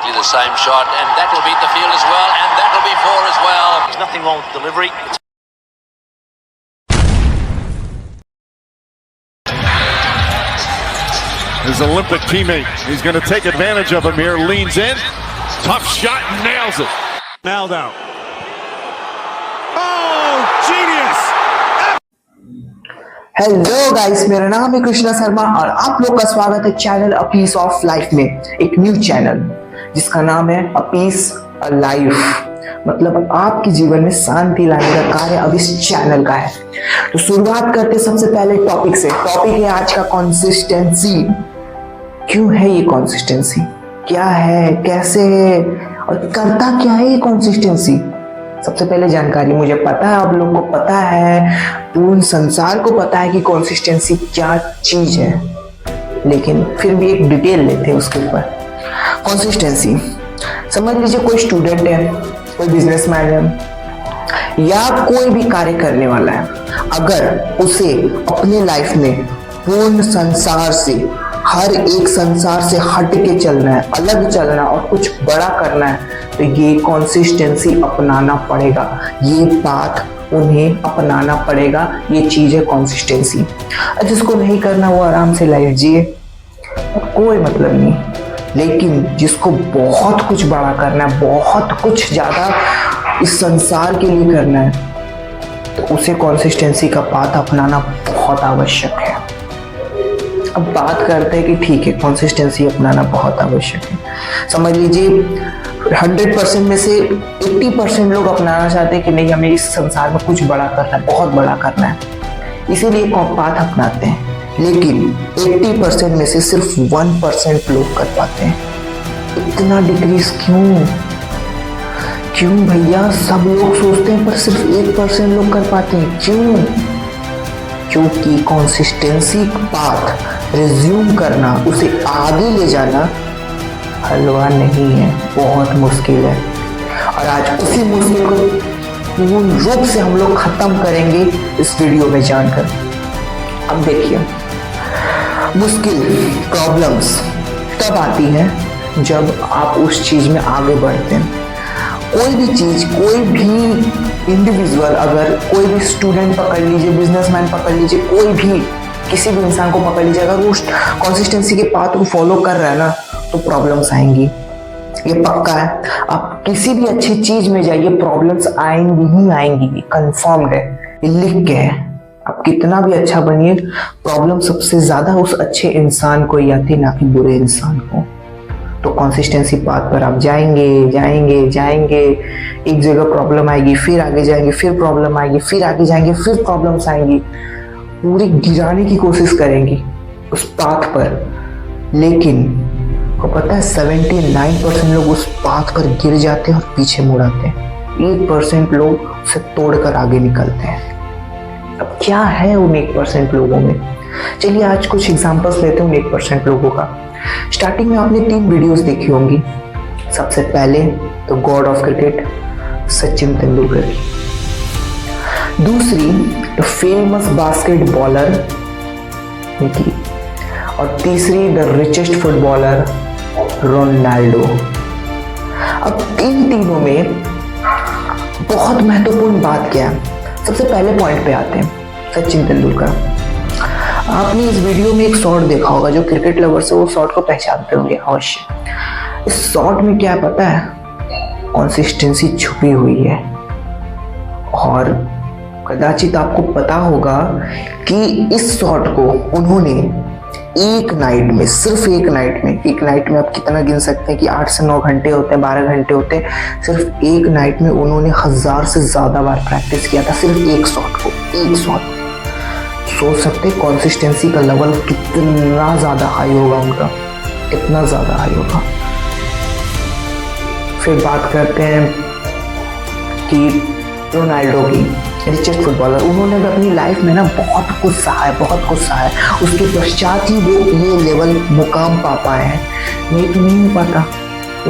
exactly the same shot, and that will beat the field as well, and that will be 4 as well. There's nothing wrong with delivery. His Olympic teammate, he's going to take advantage of him here, leans in, tough shot, nails it. Now down. Oh, genius! Hello guys, मेरा नाम है कृष्णा शर्मा और आप लोग का स्वागत है channel a piece of life में, एक न्यू चैनल जिसका नाम है अ पीस अ लाइफ। मतलब आपके जीवन में शांति लाने का कार्य अब इस चैनल का है। तो शुरुआत करते सबसे पहले टॉपिक से। टॉपिक है आज का कंसिस्टेंसी। क्यों है ये कंसिस्टेंसी, क्या है, कैसे है और करता क्या है ये कंसिस्टेंसी। सबसे पहले जानकारी, मुझे पता है आप लोग को पता है, पूर्ण संसार को पता है कि कंसिस्टेंसी क्या चीज है, लेकिन फिर भी एक डिटेल लेते हैं उसके ऊपर। कंसिस्टेंसी समझ लीजिए कोई स्टूडेंट है, कोई बिजनेसमैन है या कोई भी कार्य करने वाला है, अगर उसे अपने लाइफ में पूर्ण संसार से, हर एक संसार से हट के चलना है, अलग चलना और कुछ बड़ा करना है, तो ये कंसिस्टेंसी अपनाना पड़ेगा, ये बात उन्हें अपनाना पड़ेगा। ये चीज है कंसिस्टेंसी। जिसको नहीं करना वो आराम से लाइफ जिए, कोई मतलब नहीं, लेकिन जिसको बहुत कुछ बड़ा करना है, बहुत कुछ ज्यादा इस संसार के लिए करना है, तो उसे कंसिस्टेंसी का बात अपनाना बहुत आवश्यक है। अब बात करते हैं कि ठीक है, कंसिस्टेंसी अपनाना बहुत आवश्यक है। समझ लीजिए 100% में से 80% लोग अपनाना चाहते हैं कि नहीं, हमें इस संसार में कुछ बड़ा करना है, बहुत बड़ा करना है, इसीलिए बात अपनाते हैं। लेकिन 80% में से सिर्फ 1% लोग कर पाते हैं। इतना डिक्रीज क्यों? क्यों भैया? सब लोग सोचते हैं पर सिर्फ 1% लोग कर पाते हैं, क्यों? क्योंकि कंसिस्टेंसी पाथ रिज्यूम करना, उसे आगे ले जाना हलवा नहीं है, बहुत मुश्किल है। और आज उसी मुश्किल को पूर्ण रूप से हम लोग खत्म करेंगे इस वीडियो में जानकर। अब देखिए, मुश्किल प्रॉब्लम्स तब आती है जब आप उस चीज में आगे बढ़ते हैं। कोई भी चीज, कोई भी इंडिविजुअल, अगर कोई भी स्टूडेंट पकड़ लीजिए, बिजनेसमैन पकड़ लीजिए, कोई भी किसी भी इंसान को पकड़ लीजिए, अगर वो कंसिस्टेंसी के पाथ को फॉलो कर रहा है ना, तो प्रॉब्लम्स आएंगी, ये पक्का है। आप किसी भी अच्छी चीज में जाइए, प्रॉब्लम्स आएंगी ही आएंगी, कंफर्म्ड है, ये लिख के है। आप कितना भी अच्छा बनिए, प्रॉब्लम सबसे ज्यादा उस अच्छे इंसान को ही आती, ना कि बुरे इंसान को। तो कंसिस्टेंसी पाथ पर आप जाएंगे जाएंगे जाएंगे, एक जगह प्रॉब्लम आएगी, फिर आगे जाएंगे, फिर प्रॉब्लम आएगी, फिर आगे जाएंगे, फिर प्रॉब्लम्स आएंगी, पूरी गिराने की कोशिश करेंगी उस पाथ पर। लेकिन को पता है 79% लोग उस पाथ पर गिर जाते हैं और पीछे मुड़ आते हैं, 1% लोग उसे तोड़कर आगे निकलते हैं। अब क्या है उन 1% लोगों में? चलिए आज कुछ एग्जांपल्स लेते हैं उन 1% लोगों का। स्टार्टिंग में आपने 3 वीडियोस देखी होंगी। सबसे पहले तो God of cricket Sachin Tendulkar की, दूसरी द फेमस बास्केटबॉलर की, और तीसरी द रिचेस्ट फुटबॉलर रोनाल्डो। अब इन तीनों में बहुत महत्वपूर्ण बात क्या है? सबसे पहले पॉइंट पे आते हैं, सचिन तेंदुलकर। आपने इस वीडियो में एक शॉट देखा होगा, जो क्रिकेट लवर्स है वो शॉट को पहचानते होंगे अवश्य। इस शॉट में क्या पता है? कंसिस्टेंसी छुपी हुई है। और कदाचित आपको पता होगा कि इस शॉट को उन्होंने एक नाइट में, सिर्फ एक नाइट में आप कितना गिन सकते हैं कि 8 से 9 घंटे होते हैं, 12 घंटे होते हैं, सिर्फ एक नाइट में उन्होंने 1000 से ज्यादा बार प्रैक्टिस किया था, सिर्फ एक शॉट को, एक शॉट। सोच सकते हैं कंसिस्टेंसी का लेवल कितना ज्यादा हाई होगा उनका, कितना ज्यादा हाई होगा। फिर बात करते हैं कि रोनाल्डो की, रिचेस्ट फुटबॉलर। उन्होंने भी अपनी लाइफ में ना बहुत कुछ सहा है, बहुत कुछ सहा है, उसके पश्चात ही वो ये लेवल मुकाम पा पाए हैं, नहीं तो नहीं हो पाता।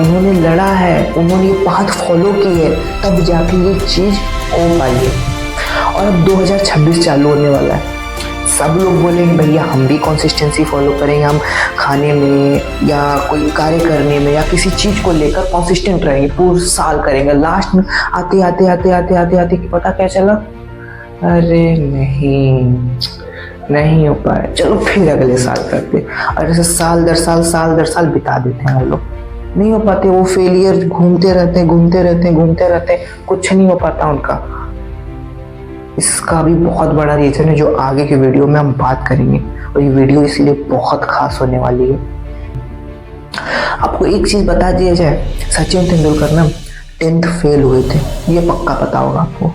उन्होंने लड़ा है, उन्होंने ये पाथ फॉलो की है, तब जाके ये चीज हो पाई है। और अब 2026 चालू होने वाला है, सब लोग बोलेंगे भैया हम भी कंसिस्टेंसी फॉलो करेंगे, हम खाने में या कोई कार्य करने में या किसी चीज़ को लेकर कंसिस्टेंट रहेंगे, पूरा साल करेंगे। लास्ट में आते आते आते आते आते आते कि पता क्या चला, अरे नहीं हो पाया, चलो फिर अगले साल करते। और ऐसे साल दर साल बिता देते हैं हम लोग, नहीं हो पाते। वो फेलियर घूमते रहते हैं, कुछ नहीं हो पाता उनका। इसका भी बहुत बड़ा रीजन है जो आगे के वीडियो में हम बात करेंगे, और ये वीडियो इसलिए बहुत खास होने वाली है। आपको एक चीज बता दिया जाए, सचिन तेंदुलकर ना 10th फेल हुए थे, ये पक्का पता होगा आपको।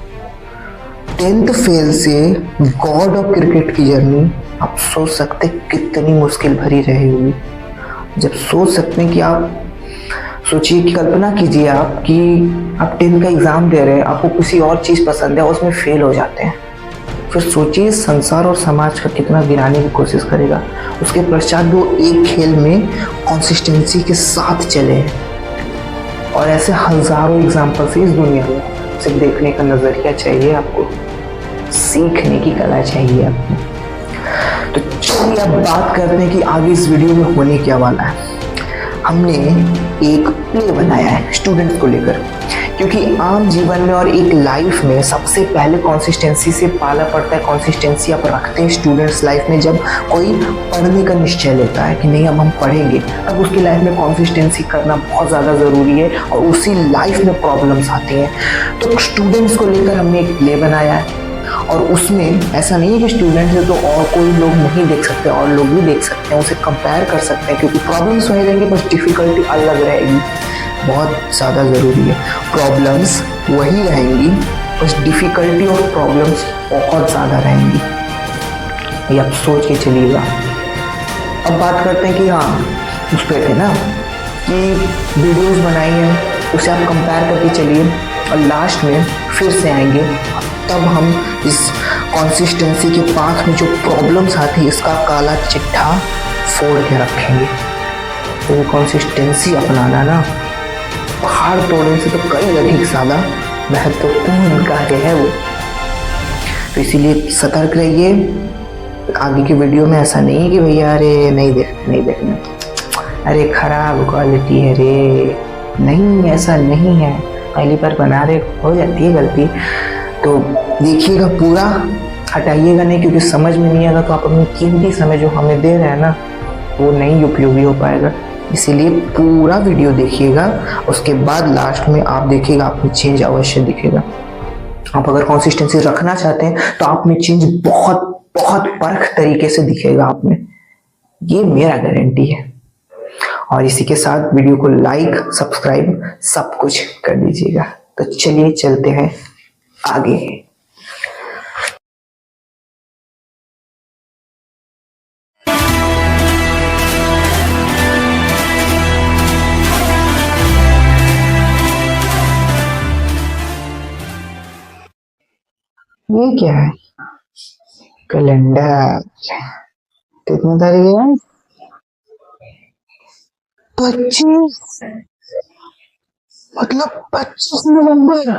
10th फेल से गॉड ऑफ क्रिकेट की जर्नी आप सोच सकते कितनी मुश्किल भरी रही होगी। जब सोच सकते हैं कि आप सोचिए कि कल्पना कीजिए आप कि आप 10th का एग्ज़ाम दे रहे हैं, आपको किसी और चीज़ पसंद है, उसमें फेल हो जाते हैं, फिर सोचिए संसार और समाज का कितना गिराने की कोशिश करेगा। उसके पश्चात वो एक खेल में कंसिस्टेंसी के साथ चले हैं। और ऐसे हज़ारों एग्जाम्पल्स इस दुनिया में, सिर्फ देखने का नज़रिया चाहिए आपको, सीखने की कला चाहिए आपको। तो चलिए अब बात करते हैं कि आगे इस वीडियो में होने क्या वाला है। हमने एक प्ले बनाया है स्टूडेंट्स को लेकर, क्योंकि आम जीवन में और एक लाइफ में सबसे पहले कंसिस्टेंसी से पाला पड़ता है। कंसिस्टेंसी आप रखते हैं स्टूडेंट्स लाइफ में जब कोई पढ़ने का निश्चय लेता है कि नहीं अब हम पढ़ेंगे, अब उसकी लाइफ में कंसिस्टेंसी करना बहुत ज़्यादा ज़रूरी है, और उसी लाइफ में प्रॉब्लम्स आती हैं। तो स्टूडेंट्स को लेकर हमने एक प्ले बनाया है, और उसमें ऐसा नहीं है कि स्टूडेंट्स है तो और कोई लोग नहीं देख सकते, और लोग भी देख सकते हैं, उसे कंपेयर कर सकते हैं, क्योंकि प्रॉब्लम्स वही रहेंगे, बस डिफ़िकल्टी अलग रहेगी। बहुत ज़्यादा ज़रूरी है, प्रॉब्लम्स वही रहेंगी, बस डिफ़िकल्टी और प्रॉब्लम्स बहुत ज़्यादा रहेंगी, ये आप सोच के चलिएगा। अब बात करते हैं कि हाँ उस पर थे ना कि वीडियोज़ बनाई हैं, उसे आप कंपेयर करके चलिए, और लास्ट में फिर से आएंगे, तब हम इस कंसिस्टेंसी के पास में जो प्रॉब्लम्स आती है इसका काला चिट्ठा फोड़ के रखेंगे। तो वो कंसिस्टेंसी अपनाना ना पहाड़ तोड़ने से तो कई अधिक ज़्यादा महत्वपूर्ण कार्य है वो। तो इसीलिए सतर्क रहिए, आगे की वीडियो में ऐसा नहीं है कि भैया अरे नहीं देखना, अरे खराब क्वालिटी है रे, नहीं ऐसा नहीं है, पहली बार बना रहे हो जाती है गलती, तो देखिएगा पूरा, हटाइएगा नहीं, क्योंकि समझ में नहीं आएगा तो आप अपनी कीमती समय जो हमें दे रहे हैं ना वो नहीं उपयोगी हो पाएगा। इसीलिए पूरा वीडियो देखिएगा, उसके बाद लास्ट में आप देखिएगा आप में चेंज अवश्य दिखेगा। आप अगर कंसिस्टेंसी रखना चाहते हैं तो आप में चेंज बहुत बहुत परख तरीके से दिखेगा आप में, ये मेरा गारंटी है। और इसी के साथ वीडियो को लाइक सब्सक्राइब सब कुछ कर दीजिएगा। तो चलिए चलते हैं आगे। ये क्या है? कैलेंडर। कितनी तारीख है? 25, मतलब 25 नवंबर।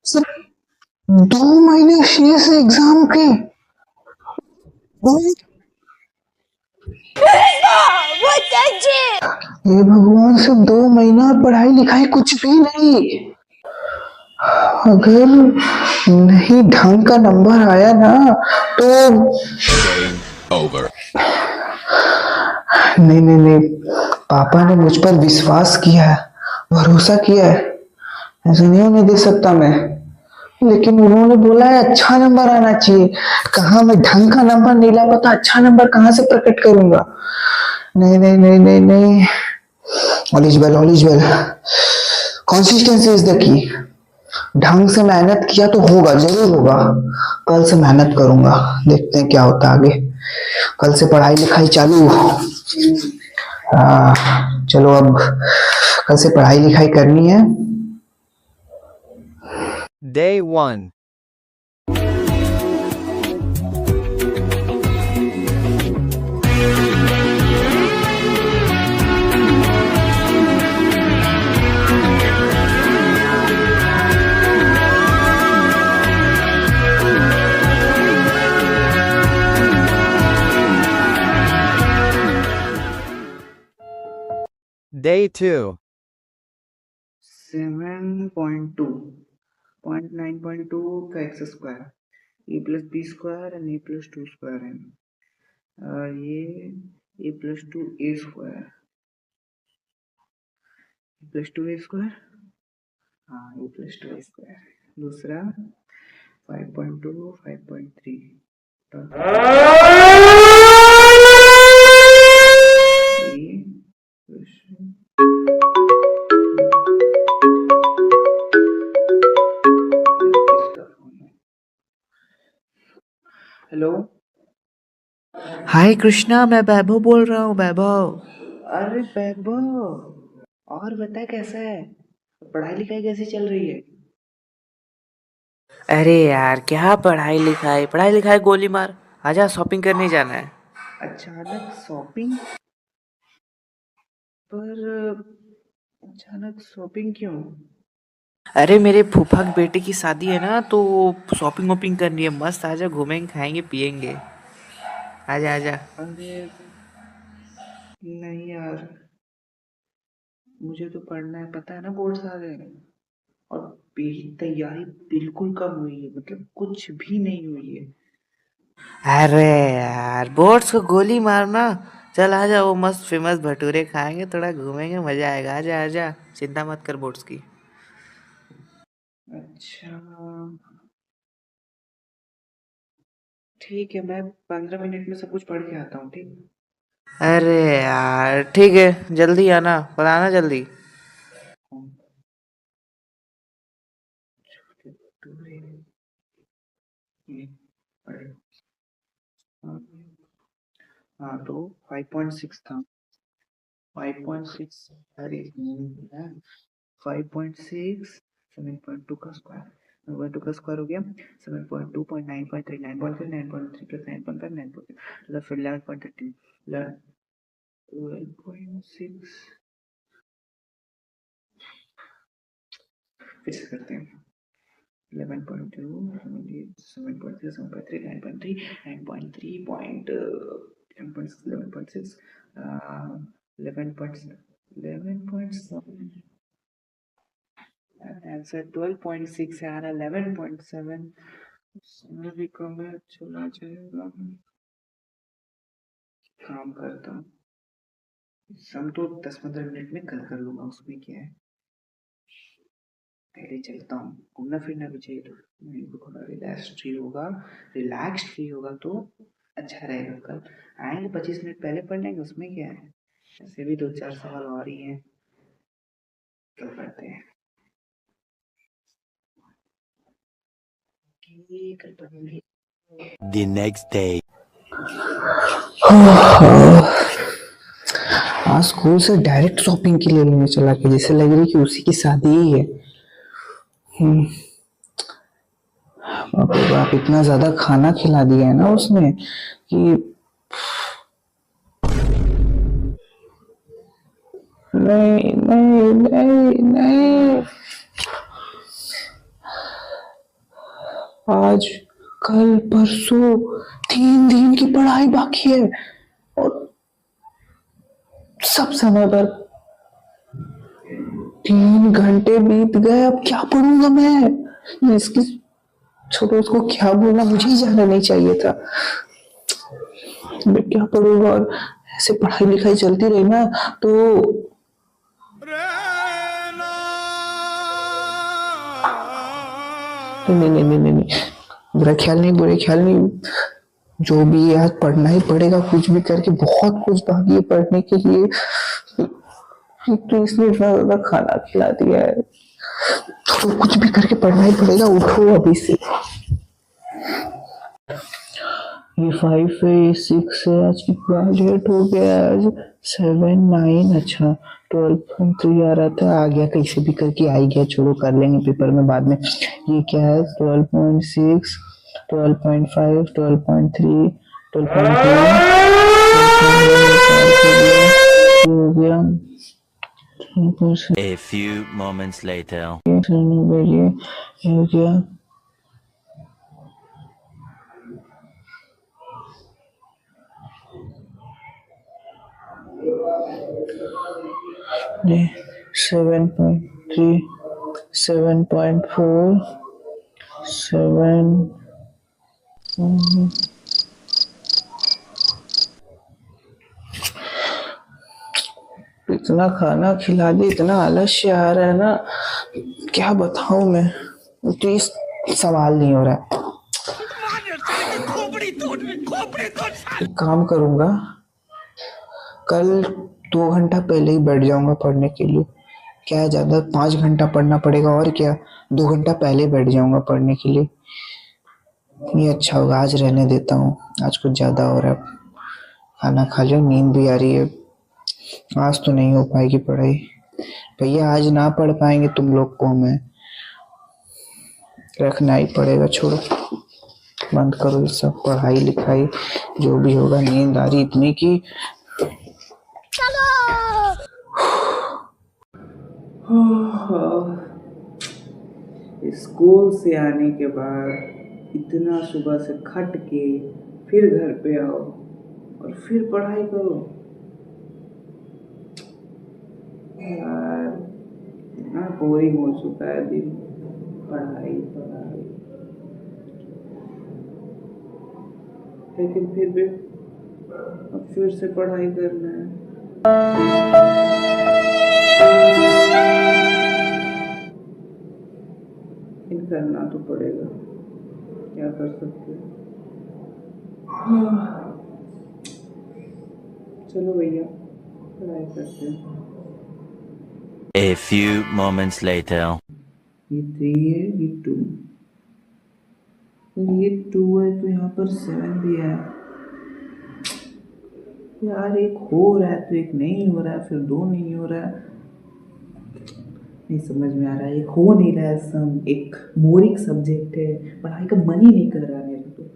सिर्फ 2 महीने शेष है एग्जाम के। ये भगवान, सिर्फ 2 महीना पढ़ाई लिखाई कुछ भी नहीं। अगर नहीं ढंग का नंबर आया ना तो नहीं, पापा ने मुझ पर विश्वास किया है, भरोसा किया है, ऐसा नहीं होने दे सकता मैं। लेकिन उन्होंने बोला है अच्छा नंबर आना चाहिए, कहाँ मैं ढंग का नंबर नहीं ला पाता, अच्छा नंबर कहाँ से प्रकट करूंगा। नहीं, ऑलिजवेल, कंसिस्टेंसी इज द की। ढंग से मेहनत किया तो होगा, जरूर होगा। कल से मेहनत करूंगा, देखते हैं क्या होता है आगे। कल से पढ़ाई लिखाई चालू। चलो अब कल से पढ़ाई लिखाई करनी है। Day 1. A2. 7.2 0.9.2 का x square a plus b square and a plus two square है और ये a plus two a square plus two a square हाँ a plus two a square दूसरा 5.2 5.3 हेलो हाय कृष्णा, मैं वैभव बोल रहा हूँ। वैभव, अरे वैभव और बता कैसा है पढ़ाई लिखाई कैसी चल रही है अरे यार क्या पढ़ाई लिखाई गोली मार। आजा शॉपिंग करने जाना है। अचानक शॉपिंग पर अचानक शॉपिंग क्यों अरे मेरे फूफा की बेटे की शादी है ना, तो शॉपिंग वॉपिंग करनी है मस्त। आजा घूमेंगे खाएंगे पिएंगे। आजा आजा। अरे नहीं यार मुझे तो पढ़ना है पता है ना बोर्ड्स आ गए और मेरी तैयारी बिल्कुल कम हुई है मतलब कुछ भी नहीं हुई है अरे यार बोर्ड्स को गोली मारना। चल आजा, वो मस्त फेमस भटूरे खाएंगे, थोड़ा घूमेंगे, मजा आएगा। आजा आजा, चिंता मत कर बोर्ड्स की। अच्छा ठीक है मैं 15 मिनट में सब कुछ पढ़ के आता हूँ ठीक अरे यार ठीक है, जल्दी आना, बताना जल्दी। हाँ तो 5.6 था 5.6 अरे 5.6 7.2 का स्क्वायर 7.2 का स्क्वायर हो गया 7.2 9.3 9.3 9.3 प्लस 9.5 9.3 फिर 11.13 12.6 फिर से करते हैं 11.2 7.3 7.3 9.3 9.3 point 10.6 11.6 11.7 आंसर 12.6 है 11.7 समय भी कम है चला जाएगा काम करता हूँ सम तो 10-15 मिनट में कल कर लूंगा उसमें क्या है पहले चलता हूँ घूमना फिरना भी चाहिए तो मेरे को थोड़ा रिलैक्स्ड फील होगा तो अच्छा रहेगा कल आएंगे 25 मिनट पहले पढ़ लेंगे उसमें क्या है ऐसे भी 2-4 सवाल और ही हैं कल पढ़ते हैं कल पढ़ेंगे The next day. आज स्कूल से डायरेक्ट शॉपिंग के लिए लेने चला के जैसे लग रही कि उसी की शादी ही है। बाप रे बाप, इतना ज्यादा खाना खिला दिया है ना उसने कि नहीं नहीं नहीं नहीं, आज कल परसों 3 दिन की पढ़ाई बाकी है और सब समय पर 3 घंटे बीत गए। अब क्या पढ़ूंगा मैं इसकी छोड़ो, उसको क्या बोलना मुझे ही जाना नहीं चाहिए था। मैं क्या पढ़ूंगा और ऐसे पढ़ाई लिखाई चलती रही ना तो नहीं नहीं नहीं नहीं नहीं, बुरा ख्याल नहीं, जो भी है आज पढ़ना ही पड़ेगा कुछ भी करके। बहुत कुछ बाकी है पढ़ने के लिए, तो इसलिए इतना ज्यादा खाना खिला दिया है तो कुछ भी करके पढ़ना ही पड़ेगा। उठो अभी से। ये 5 है, ये 6 है, आज कितना लेट हो गया, आज 7 9, अच्छा 12.3 आ रहा था, आ गया कैसे भी करके, आ ही गया, छोड़ो कर लेंगे पेपर में बाद में। ये क्या है 12.6 12.5 12.3 12.3 हो गया। A few moments later. ये हो गया नहीं 7.3 7.4 7 इतना खाना खिला दे, इतना आलस्य आ रहा है ना, क्या बताऊं मैं। प्लीज सवाल नहीं हो रहा है। एक काम करूंगा, कल 2 घंटा पहले ही बैठ जाऊंगा पढ़ने के लिए। क्या है, ज्यादा 5 घंटा पढ़ना पड़ेगा और क्या, 2 घंटा पहले बैठ जाऊंगा पढ़ने के लिए। ये अच्छा होगा, आज रहने देता हूँ, आज कुछ ज्यादा हो रहा है। खाना खा लिया, नींद भी आ रही है, आज तो नहीं हो पाएगी पढ़ाई। भैया आज ना पढ़ पाएंगे तुम लोग को, मैं रखना ही पड़ेगा। छोड़ो, बंद करो ये सब पढ़ाई लिखाई, जो भी होगा। नींद आ रही इतनी की स्कूल से आने के बाद इतना सुबह से खट के फिर घर पे आओ और फिर पढ़ाई करो। यार इतना बोरिंग हो चुका है दिन, पढ़ाई पढ़ाई। लेकिन फिर भी अब फिर से पढ़ाई करना है। करना तो पड़ेगा, क्या कर सकते हैं। चलो भैया पढ़ाई करते हैं। A few moments later. ये 3 है, ये 2, ये 2 है तो यहाँ पर 7 भी है। यार एक हो रहा है तो एक नहीं हो रहा है, फिर 2 नहीं हो रहा है, नहीं समझ में आ रहा है। एक हो नहीं रहा है, सम एक बोरिंग सब्जेक्ट है, पढ़ाई का मन ही नहीं कर रहा मेरे को तो।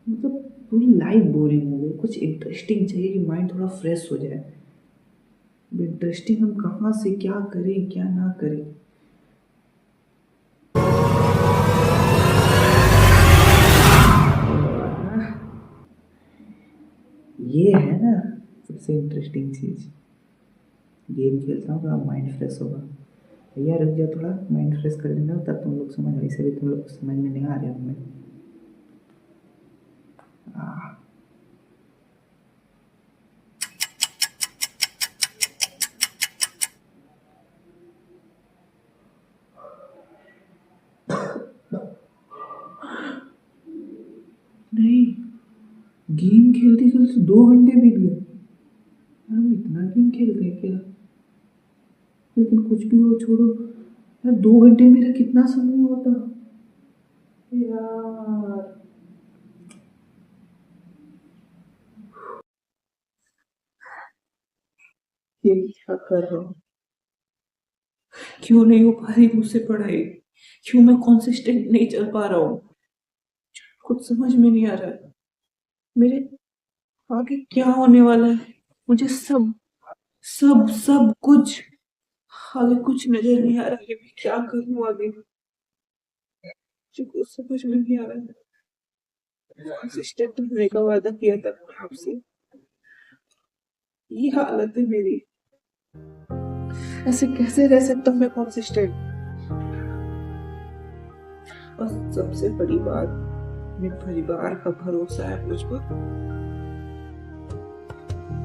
मतलब पूरी लाइफ बोरिंग हो गई। कुछ इंटरेस्टिंग चाहिए कि माइंड थोड़ा फ्रेश हो जाए। इंटरेस्टिंग हम कहाँ से क्या करें क्या ना करें। ये है ना सबसे इंटरेस्टिंग चीज। गेम खेलता हूँ थोड़ा माइंड फ्रेश होगा। भैया रुक जाओ, थोड़ा माइंड फ्रेश कर लेना, तब तुम लोग समझ। वैसे भी तुम लोग को समझ में नहीं आ रहे होंगे। नहीं, गेम खेलते खेलते 2 घंटे बीत गए। हम इतना गेम खेलते हैं क्या? लेकिन कुछ भी हो, छोड़ो यार। 2 घंटे मेरा कितना समय होता यार। ये क्या कर रहा हूँ? क्यों नहीं हो पा रही मुझसे पढ़ाई? क्यों मैं कंसिस्टेंट नहीं चल पा रहा हूँ? कुछ समझ में नहीं आ रहा है। मेरे आगे क्या होने वाला है? मुझे सब सब सब कुछ आगे कुछ नजर नहीं आ रहा कि मैं क्या करूँ आगे। मुझे कुछ समझ में नहीं आ रहा है। कंसिस्टेंट होने का वादा किया था आपसे, ये हालत है मेरी। ऐसे कैसे रह सकता हूँ मैं कंसिस्टेंट? और सबसे बड़ी बात, मेरे परिवार का भरोसा है मुझ पर।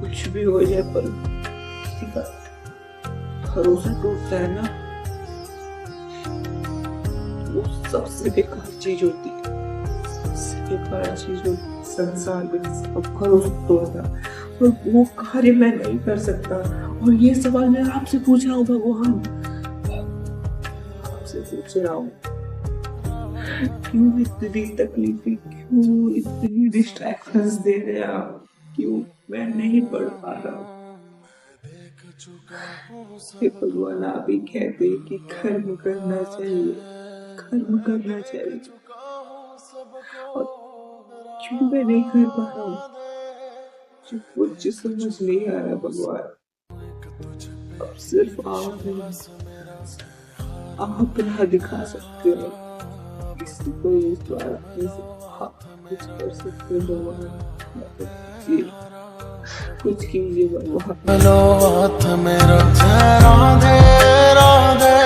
कुछ भी हो जाए पर किसी का भरोसा टूटता है ना, वो सबसे बेकार चीज होती है। सबसे बेकार चीज होती है संसार में, सब भरोसा तोड़ना। और वो कार्य मैं नहीं कर सकता। और ये सवाल मैं आपसे पूछ रहा हूँ भगवान, आपसे पूछ रहा हूँ, क्यों इतनी तकलीफें, क्यों इतनी डिस्ट्रैक्शंस दे रहे हैं आप? क्यों मैं नहीं पढ़ पा रहा हूँ? भगवान आप ही कहते हैं कि कर्म करना चाहिए, कर्म करना चाहिए। और क्यों मैं नहीं कर पा रहा हूँ? कुछ समझ नहीं आ रहा भगवान। अब सिर्फ आप राह दिखा सकते हो, किसी को इस द्वारा कुछ कर सकते हो भगवान। कुछ कीजिए भगवान। लो हाथ मेरा जरा दे राधे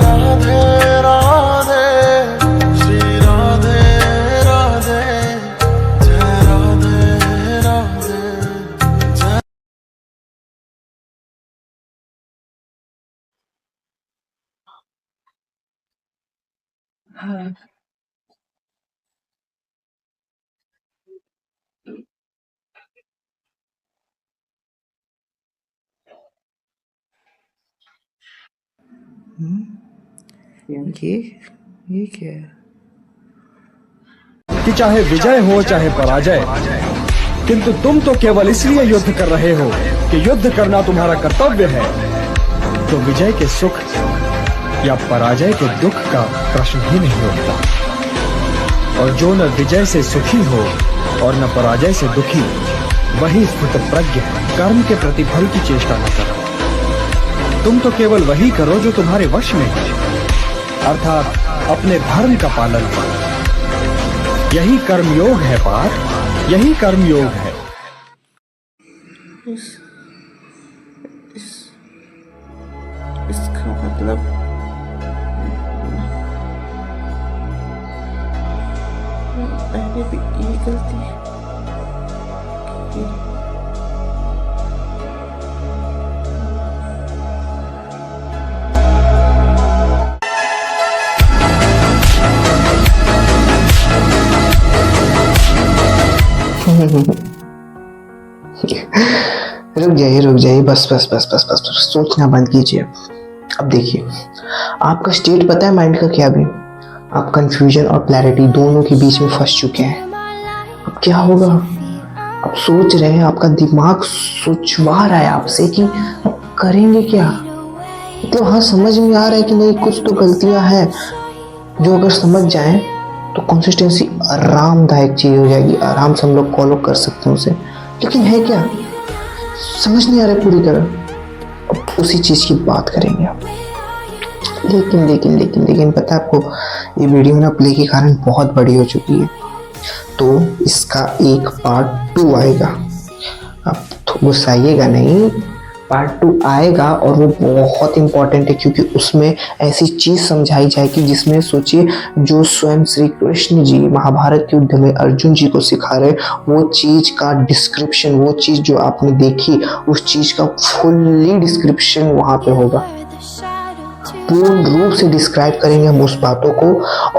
राधे राधे श्री राधे राधे जय राधे राधे जय। ये क्या है? कि चाहे विजय हो चाहे पराजय, किंतु तुम तो केवल इसलिए युद्ध कर रहे हो कि युद्ध करना तुम्हारा कर्तव्य है। तो विजय के सुख या पराजय के दुख का प्रश्न ही नहीं उठता। और जो न विजय से सुखी हो और न पराजय से दुखी, वही स्फुट प्रज्ञ है। कर्म के प्रतिफल की चेष्टा न करो, तुम तो केवल वही करो जो तुम्हारे वश में है, अर्थात अपने धर्म का पालन करो। यही कर्मयोग है पार्थ, यही कर्मयोग है। इसका मतलब मैंने भी ये गलती की। रुक जाइए, बस बस बस बस बस बस, सोचना बंद कीजिए। अब देखिए, आपका स्टेट पता है माइंड का क्या भी? आप कंफ्यूजन और क्लैरिटी दोनों के बीच में फंस चुके हैं। अब क्या होगा? आप सोच रहे हैं, आपका दिमाग सोचवा रहा है आपसे कि आप करेंगे क्या। मतलब हाँ, समझ में आ रहा है कि नहीं, कुछ तो गलतियां हैं जो अगर समझ जाएं तो कंसिस्टेंसी आरामदायक चीज हो जाएगी, आराम से हम लोग फॉलो कर सकते हैं उसे। लेकिन है क्या, समझ नहीं आ रहा पूरी तरह। अब उसी चीज की बात करेंगे आप। लेकिन लेकिन लेकिन लेकिन पता है आपको, ये वीडियो ना प्ले के कारण बहुत बड़ी हो चुकी है, तो इसका एक पार्ट 2 आएगा। अब गुस्साइएगा नहीं, पार्ट 2 आएगा और वो बहुत इंपॉर्टेंट है, क्योंकि उसमें ऐसी चीज समझाई जाएगी जिसमें सोचिए, जो स्वयं श्री कृष्ण जी महाभारत के युद्ध में अर्जुन जी को सिखा रहे, वो चीज का डिस्क्रिप्शन, वो चीज जो आपने देखी, उस चीज का फुल्ली डिस्क्रिप्शन वहां पे होगा। पूर्ण रूप से डिस्क्राइब करेंगे हम उस बातों को,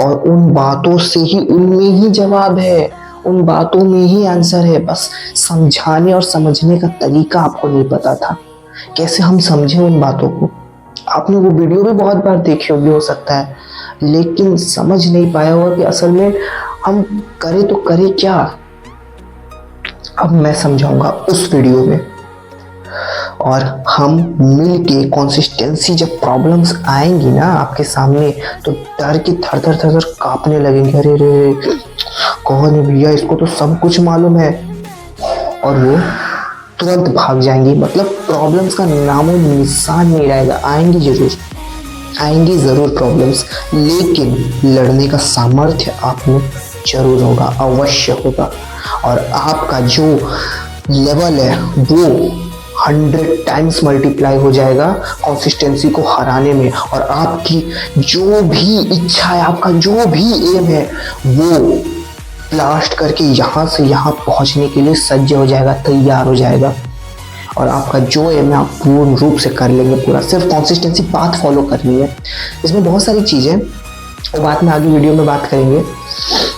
और उन बातों से ही, उनमें ही जवाब है, उन बातों में ही आंसर है। बस समझाने और समझने का तरीका आपको नहीं पता था, कैसे हम समझे उन बातों को। आपने वो वीडियो भी बहुत बार देखी होगी हो सकता है, लेकिन समझ नहीं पाया होगा कि असल में हम करें तो करें क्या। अब मैं समझाऊंगा उस वीडियो में, और हम मिलके कंसिस्टेंसी, जब प्रॉब्लम्स आएंगी ना आपके सामने, तो डर के थर थर कांपने लगेंगे। अरे रे, कौन है भैया, इसको तो सब कुछ मालूम है, और वो तुरंत भाग जाएंगी। मतलब प्रॉब्लम्स का नामो निशान नहीं रहेगा। आएंगी जरूर प्रॉब्लम्स, लेकिन लड़ने का सामर्थ्य आप में जरूर होगा, अवश्य होगा। और आपका जो लेवल है वो 100 टाइम्स मल्टीप्लाई हो जाएगा कंसिस्टेंसी को हराने में। और आपकी जो भी इच्छा है, आपका जो भी एम है, वो ब्लास्ट करके यहाँ से यहाँ पहुँचने के लिए सज्ज हो जाएगा, तैयार हो जाएगा। और आपका जो एम है आप पूर्ण रूप से कर लेंगे पूरा। सिर्फ कंसिस्टेंसी पाथ फॉलो करनी है। इसमें बहुत सारी चीज़ें वो बाद में आगे वीडियो में बात करेंगे,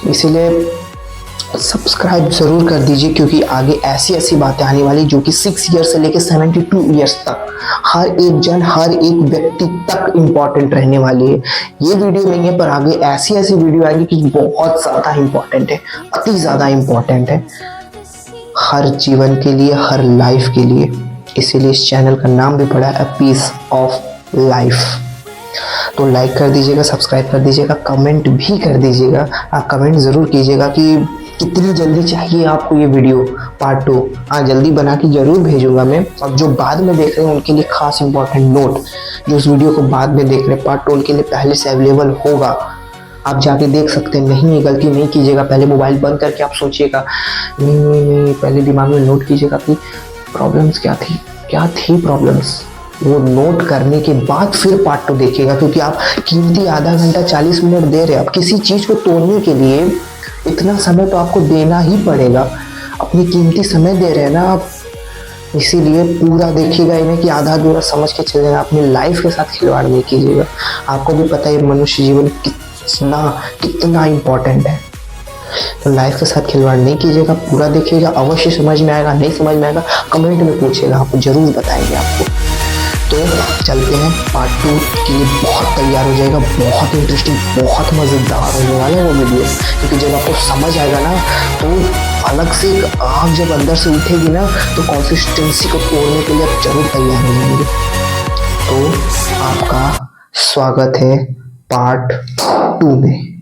इसीलिए सब्सक्राइब ज़रूर कर दीजिए, क्योंकि आगे ऐसी ऐसी बातें आने वाली जो कि 6 ईयर से लेकर 72 ईयर्स तक हर एक जन, हर एक व्यक्ति तक इम्पॉर्टेंट रहने वाली है। ये वीडियो नहीं है, पर आगे ऐसी ऐसी वीडियो आएगी कि बहुत ज़्यादा इम्पॉर्टेंट है, अति ज़्यादा इम्पॉर्टेंट है हर जीवन के लिए, हर लाइफ के लिए। इसीलिए इस चैनल का नाम भी पड़ा है अ पीस ऑफ लाइफ। तो लाइक कर दीजिएगा, सब्सक्राइब कर दीजिएगा, कमेंट भी कर दीजिएगा। आप कमेंट ज़रूर कीजिएगा कि कितनी जल्दी चाहिए आपको ये वीडियो पार्ट 2। हाँ, जल्दी बना के ज़रूर भेजूंगा मैं। और जो बाद में देख रहे हैं उनके लिए खास इंपॉर्टेंट नोट, जो उस वीडियो को बाद में देख रहे हैं पार्ट 2, उनके लिए पहले से अवेलेबल होगा। आप जाके देख सकते हैं। नहीं, ये गलती नहीं कीजिएगा। पहले मोबाइल बंद करके आप सोचिएगा, नहीं, पहले दिमाग में नोट कीजिएगा कि प्रॉब्लम्स क्या थी प्रॉब्लम्स। वो नोट करने के बाद फिर पार्ट 2 देखिएगा, क्योंकि आप कीमती आधा घंटा 40 मिनट दे रहे हैं। अब किसी चीज़ को तोड़ने के लिए इतना समय तो आपको देना ही पड़ेगा, अपनी कीमती समय दे रहे हैं ना आप, इसीलिए पूरा देखिएगा, इन्हें कि आधा अधूरा समझ के चल जाएगा। अपनी लाइफ के साथ खिलवाड़ नहीं कीजिएगा। आपको भी पता है मनुष्य जीवन कितना इम्पोर्टेंट है, तो लाइफ के साथ खिलवाड़ नहीं कीजिएगा। पूरा देखिएगा, अवश्य समझ में आएगा। नहीं समझ में आएगा कमेंट में पूछिएगा, आपको जरूर बताएंगे आपको। तो चलते हैं पार्ट 2 के लिए, बहुत तैयार हो जाएगा, बहुत इंटरेस्टिंग, बहुत मज़ेदार होने वाला है वो वीडियो, क्योंकि जब आपको समझ आएगा ना तो अलग से एक आग जब अंदर से उठेगी ना, तो कंसिस्टेंसी को तोड़ने के लिए आप जरूर तैयार हो जाएंगे। तो आपका स्वागत है पार्ट 2 में।